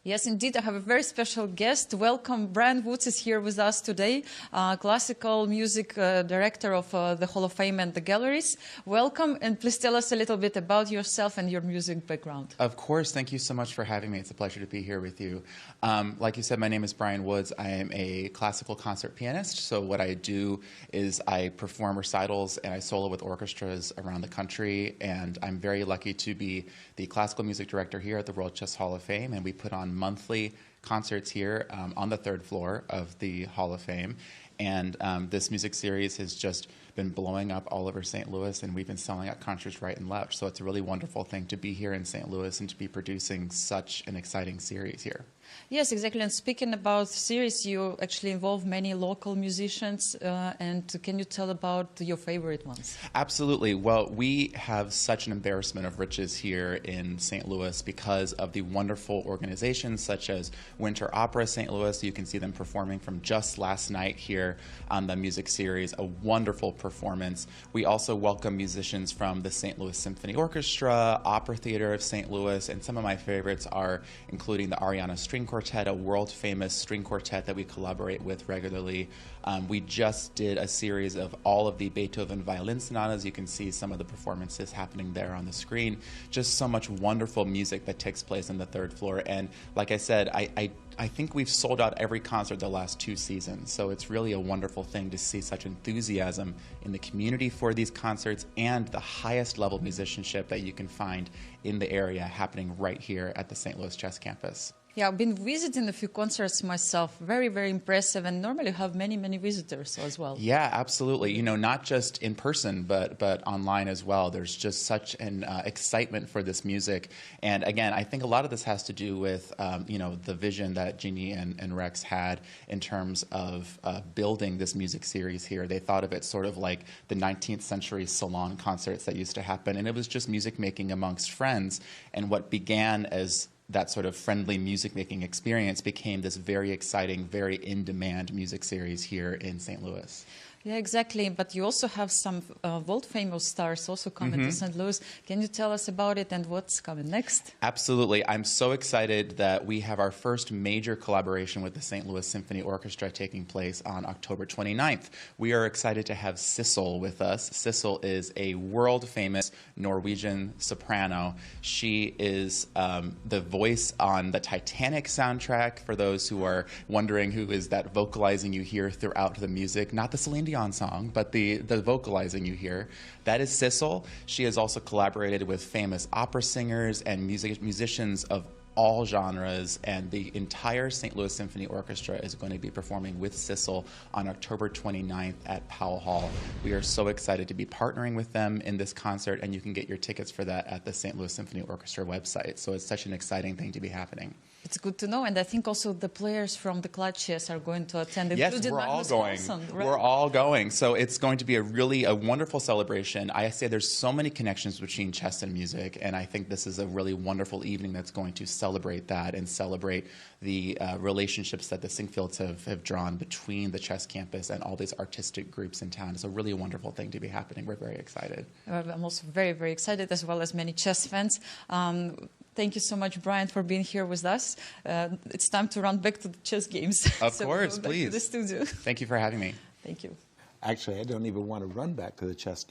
Yes, indeed. I have a very special guest. Welcome. Brian Woods is here with us today, classical music director of the Hall of Fame and the galleries. Welcome, and please tell us a little bit about yourself and your music background. Of course. Thank you so much for having me. It's a pleasure to be here with you. Like you said, my name is Brian Woods. I am a classical concert pianist. So what I do is I perform recitals and I solo with orchestras around the country. And I'm very lucky to be the classical music director here at the WCHOF Hall of Fame. And we put on monthly concerts here on the third floor of the Hall of Fame. And this music series has just been blowing up all over St. Louis, and we've been selling out concerts right and left. So it's a really wonderful thing to be here in St. Louis and to be producing such an exciting series here. Yes, exactly. And speaking about series, you actually involve many local musicians. And can you tell about your favorite ones? Absolutely. Well, we have such an embarrassment of riches here in St. Louis because of the wonderful organizations such as Winter Opera St. Louis. You can see them performing from just last night here on the music series, a wonderful performance. We also welcome musicians from the St. Louis Symphony Orchestra, Opera Theater of St. Louis, and some of my favorites are including the Ariana String Quartet, a world-famous string quartet that we collaborate with regularly. We just did a series of all of the Beethoven violin sonatas. You can see some of the performances happening there on the screen. Just so much wonderful music that takes place on the third floor. And like I said, I think we've sold out every concert the last 2 seasons. So it's really a wonderful thing to see such enthusiasm in the community for these concerts and the highest level musicianship that you can find in the area happening right here at the St. Louis Chess Campus. Yeah, I've been visiting a few concerts myself. Very, very impressive, and normally have many, many visitors as well. Yeah, absolutely. You know, not just in person, but online as well. There's just such an excitement for this music. And again, I think a lot of this has to do with, you know, the vision that Jeannie and Rex had in terms of building this music series here. They thought of it sort of like the 19th century salon concerts that used to happen. And it was just music making amongst friends. And what began as that sort of friendly music-making experience became this very exciting, very in-demand music series here in St. Louis. Yeah, exactly. But you also have some world-famous stars also coming to St. Louis. Can you tell us about it and what's coming next? Absolutely. I'm so excited that we have our first major collaboration with the St. Louis Symphony Orchestra taking place on October 29th. We are excited to have Sissel with us. Sissel is a world-famous Norwegian soprano. She is the voice on the Titanic soundtrack, for those who are wondering who is that vocalizing you hear throughout the music. Not the Celine Dion song, but the vocalizing you hear. That is Sissel. She has also collaborated with famous opera singers and musicians of all genres, and the entire St. Louis Symphony Orchestra is going to be performing with Sissel on October 29th at Powell Hall. We are so excited to be partnering with them in this concert, and you can get your tickets for that at the St. Louis Symphony Orchestra website. So it's such an exciting thing to be happening. It's good to know, and I think also the players from the Collab chess are going to attend. Yes, we're all going. Right? We're all going. So it's going to be a wonderful celebration. I say there's so many connections between chess and music, and I think this is a really wonderful evening that's going to celebrate that and celebrate the relationships that the Sinkfields have drawn between the chess campus and all these artistic groups in town. It's a really wonderful thing to be happening. We're very excited. I'm also very, very excited, as well as many chess fans. Thank you so much, Brian, for being here with us. It's time to run back to the chess games. Of course, please. To the studio. Thank you for having me. Thank you. Actually, I don't even want to run back to the chess game.